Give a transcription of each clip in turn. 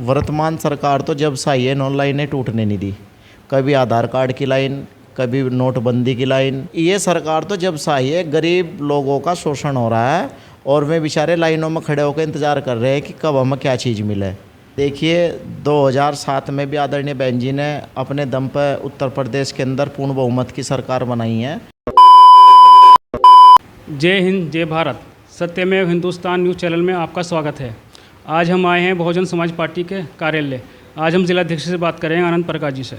वर्तमान सरकार तो जब से आई है नौ लाइनें टूटने नहीं दी। कभी आधार कार्ड की लाइन, कभी नोटबंदी की लाइन। ये सरकार तो जब से आई है गरीब लोगों का शोषण हो रहा है और वे बेचारे लाइनों में खड़े होकर इंतज़ार कर रहे हैं कि कब हमें क्या चीज़ मिले। देखिए 2007 में भी आदरणीय बहन जी ने अपने दम पर उत्तर प्रदेश के अंदर पूर्ण बहुमत की सरकार बनाई है। जय हिंद, जय भारत। सत्यमेव हिंदुस्तान न्यूज़ चैनल में आपका स्वागत है। आज हम आए हैं बहुजन समाज पार्टी के कार्यालय। आज हम जिलाध्यक्ष से बात करेंगे आनंद प्रकाश जी से।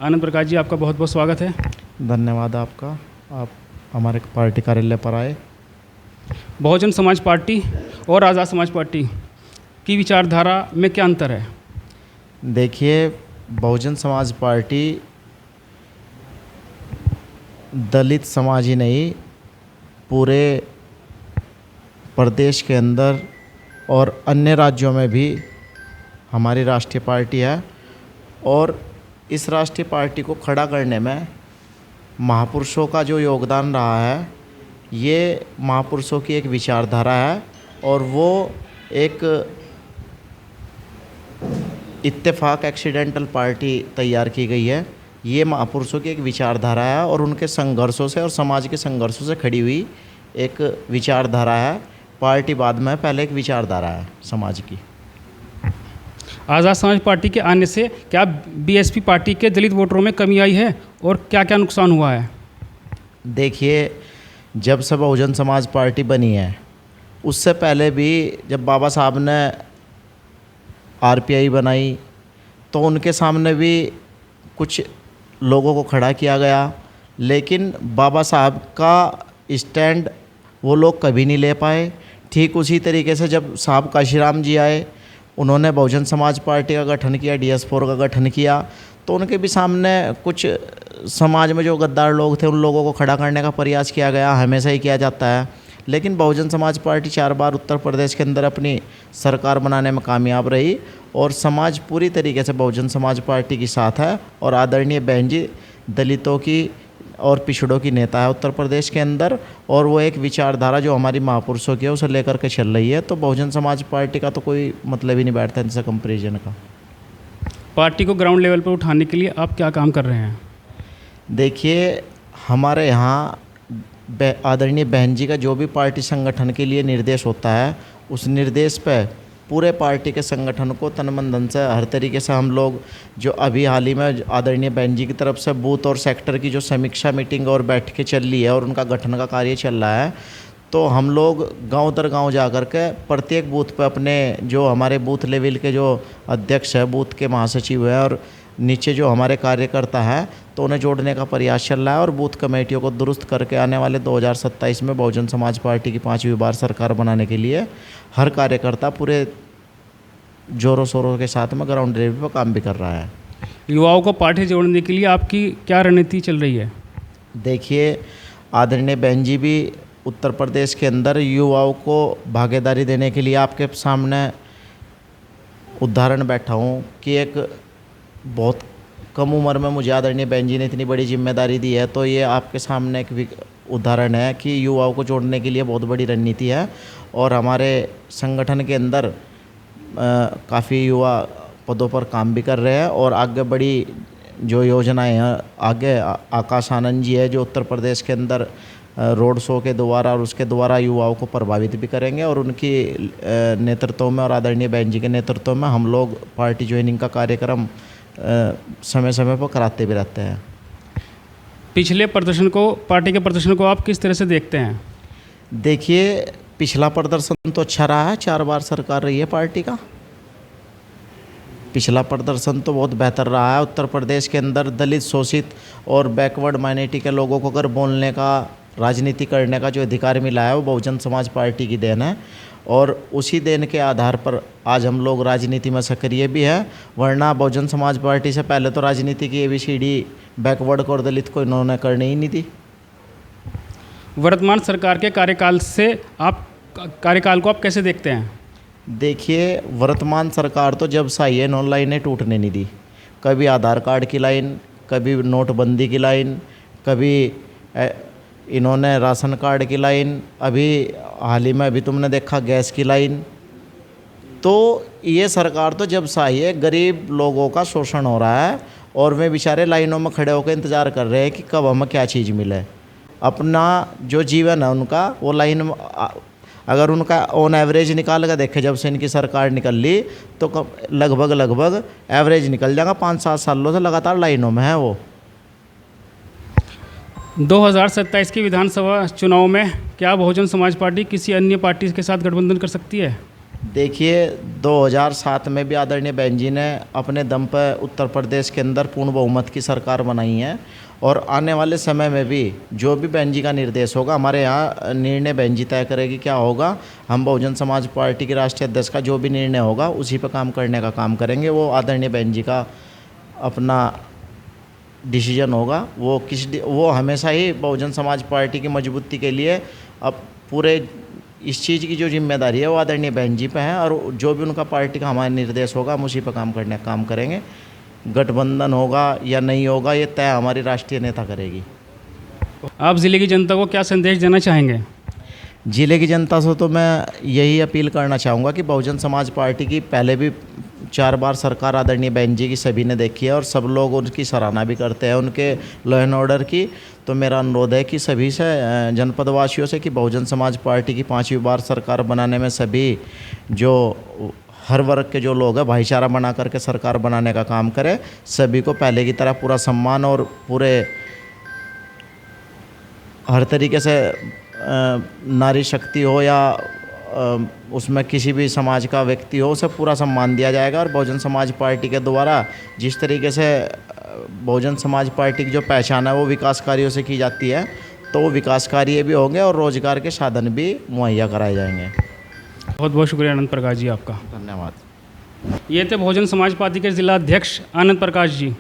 आनंद प्रकाश जी, आपका बहुत बहुत स्वागत है। धन्यवाद आपका, आप हमारे पार्टी कार्यालय पर आए। बहुजन समाज पार्टी और आज़ाद समाज पार्टी की विचारधारा में क्या अंतर है? देखिए, बहुजन समाज पार्टी दलित समाज ही नहीं, पूरे प्रदेश के अंदर और अन्य राज्यों में भी हमारी राष्ट्रीय पार्टी है। और इस राष्ट्रीय पार्टी को खड़ा करने में महापुरुषों का जो योगदान रहा है, ये महापुरुषों की एक विचारधारा है और वो एक इत्तेफाक एक्सीडेंटल पार्टी तैयार की गई है। ये महापुरुषों की एक विचारधारा है और उनके संघर्षों से और समाज के संघर्षों से खड़ी हुई एक विचारधारा है। पार्टी बाद में, पहले एक विचारधारा है समाज की। आज़ाद समाज पार्टी के आने से क्या बीएसपी पार्टी के दलित वोटरों में कमी आई है और क्या क्या नुकसान हुआ है? देखिए, जब से बहुजन समाज पार्टी बनी है, उससे पहले भी जब बाबा साहब ने आरपीआई बनाई तो उनके सामने भी कुछ लोगों को खड़ा किया गया, लेकिन बाबा साहब का स्टैंड वो लोग कभी नहीं ले पाए। ठीक उसी तरीके से जब साहब काशीराम जी आए, उन्होंने बहुजन समाज पार्टी का गठन किया, DS4 का गठन किया, तो उनके भी सामने कुछ समाज में जो गद्दार लोग थे उन लोगों को खड़ा करने का प्रयास किया गया, हमेशा ही किया जाता है। लेकिन बहुजन समाज पार्टी 4 बार उत्तर प्रदेश के अंदर अपनी सरकार बनाने में कामयाब रही और समाज पूरी तरीके से बहुजन समाज पार्टी के साथ है। और आदरणीय बहन जी दलितों की और पिछड़ों की नेता है उत्तर प्रदेश के अंदर, और वो एक विचारधारा जो हमारी महापुरुषों की है उसे लेकर के चल रही है। तो बहुजन समाज पार्टी का तो कोई मतलब ही नहीं बैठता इनसे कंपेरिजन का। पार्टी को ग्राउंड लेवल पर उठाने के लिए आप क्या काम कर रहे हैं? देखिए, हमारे यहाँ आदरणीय बहन जी का जो भी पार्टी संगठन के लिए निर्देश होता है, उस निर्देश पे पूरे पार्टी के संगठन को तन मन धन से हर तरीके से हम लोग, जो अभी हाल ही में आदरणीय बहन जी की तरफ से बूथ और सेक्टर की जो समीक्षा मीटिंग और बैठकें चल रही है और उनका गठन का कार्य चल रहा है, तो हम लोग गांव दर गांव जा कर के प्रत्येक बूथ पे अपने जो हमारे बूथ लेवल के जो अध्यक्ष है, बूथ के महासचिव है और नीचे जो हमारे कार्यकर्ता है, तो उन्हें जोड़ने का प्रयास चल रहा है और बूथ कमेटियों को दुरुस्त करके आने वाले 2027 में बहुजन समाज पार्टी की 5वीं बार सरकार बनाने के लिए हर कार्यकर्ता पूरे जोरों शोरों के साथ में ग्राउंड लेवल पर काम भी कर रहा है। युवाओं को पार्टी जोड़ने के लिए आपकी क्या रणनीति चल रही है? देखिए, आदरणीय बहन जी भी उत्तर प्रदेश के अंदर युवाओं को भागीदारी देने के लिए आपके सामने उदाहरण बैठा हूँ कि एक बहुत कम उम्र में मुझे आदरणीय बहन जी ने इतनी बड़ी जिम्मेदारी दी है। तो ये आपके सामने एक उदाहरण है कि युवाओं को जोड़ने के लिए बहुत बड़ी रणनीति है और हमारे संगठन के अंदर काफ़ी युवा पदों पर काम भी कर रहे हैं और आगे बड़ी जो योजनाएं हैं, आगे आकाश आनंद जी है जो उत्तर प्रदेश के अंदर रोड शो के द्वारा और उसके द्वारा युवाओं को प्रभावित भी करेंगे और उनकी नेतृत्व में और आदरणीय बहन जी के नेतृत्व में हम लोग पार्टी ज्वाइनिंग का कार्यक्रम समय समय पर कराते भी रहते हैं। पिछले प्रदर्शन को, पार्टी के प्रदर्शन को आप किस तरह से देखते हैं? देखिए, पिछला प्रदर्शन तो अच्छा रहा है, 4 बार सरकार रही है पार्टी का। पिछला प्रदर्शन तो बहुत बेहतर रहा है। उत्तर प्रदेश के अंदर दलित, शोषित और बैकवर्ड माइनॉरिटी के लोगों को अगर बोलने का, राजनीति करने का जो अधिकार मिला है वो बहुजन समाज पार्टी की देन है और उसी देन के आधार पर आज हम लोग राजनीति में सक्रिय भी हैं। वरना बहुजन समाज पार्टी से पहले तो राजनीति की ABCD बैकवर्ड और दलित को इन्होंने करने ही नहीं दी। वर्तमान सरकार के कार्यकाल को आप कैसे देखते हैं? देखिए, वर्तमान सरकार तो जब से आई है 9 लाइनें टूटने नहीं दी। कभी आधार कार्ड की लाइन, कभी नोटबंदी की लाइन, कभी इन्होंने राशन कार्ड की लाइन, अभी हाल ही में अभी तुमने देखा गैस की लाइन। तो ये सरकार तो जब से आई है गरीब लोगों का शोषण हो रहा है और वे बेचारे लाइनों में खड़े होकर इंतज़ार कर रहे हैं कि कब हमें क्या चीज़ मिले। अपना जो जीवन है उनका वो लाइन में अगर उनका ऑन एवरेज निकाल कर देखे जब से इनकी सरकार निकल ली तो लगभग एवरेज निकल जाएगा 5-7 सालों से लगातार लाइनों में है वो। 2027 के विधानसभा चुनाव में क्या बहुजन समाज पार्टी किसी अन्य पार्टी के साथ गठबंधन कर सकती है? देखिए 2007 में भी आदरणीय बहन जी ने अपने दम पर उत्तर प्रदेश के अंदर पूर्ण बहुमत की सरकार बनाई है और आने वाले समय में भी जो भी बहन जी का निर्देश होगा हमारे यहाँ निर्णय बहन जी तय करेगी क्या होगा। हम बहुजन समाज पार्टी के राष्ट्रीय अध्यक्ष का जो भी निर्णय होगा उसी पर काम करने का काम करेंगे। वो आदरणीय बहन जी का अपना डिसीजन होगा। वो हमेशा ही बहुजन समाज पार्टी की मजबूती के लिए अब पूरे इस चीज़ की जो जिम्मेदारी है वो आदरणीय बहन जी पे है और जो भी उनका पार्टी का हमारा निर्देश होगा हम उसी पर काम करने का काम करेंगे। गठबंधन होगा या नहीं होगा ये तय हमारी राष्ट्रीय नेता करेगी। आप ज़िले की जनता को क्या संदेश देना चाहेंगे? ज़िले की जनता से तो मैं यही अपील करना चाहूँगा कि बहुजन समाज पार्टी की पहले भी 4 बार सरकार आदरणीय बहन जी की सभी ने देखी है और सब लोग उनकी सराहना भी करते हैं उनके लॉ एंड ऑर्डर की। तो मेरा अनुरोध है कि सभी से जनपद वासियों से कि बहुजन समाज पार्टी की 5वीं बार सरकार बनाने में सभी जो हर वर्ग के जो लोग हैं भाईचारा बना करके सरकार बनाने का काम करें। सभी को पहले की तरह पूरा सम्मान और पूरे हर तरीके से नारी शक्ति हो या उसमें किसी भी समाज का व्यक्ति हो उसे पूरा सम्मान दिया जाएगा। और बहुजन समाज पार्टी के द्वारा जिस तरीके से बहुजन समाज पार्टी की जो पहचान है वो विकास कार्यों से की जाती है तो वो विकास कार्य भी होंगे और रोजगार के साधन भी मुहैया कराए जाएंगे। बहुत बहुत शुक्रिया आनंद प्रकाश जी आपका। धन्यवाद। ये थे बहुजन समाज पार्टी के जिला अध्यक्ष आनंद प्रकाश जी।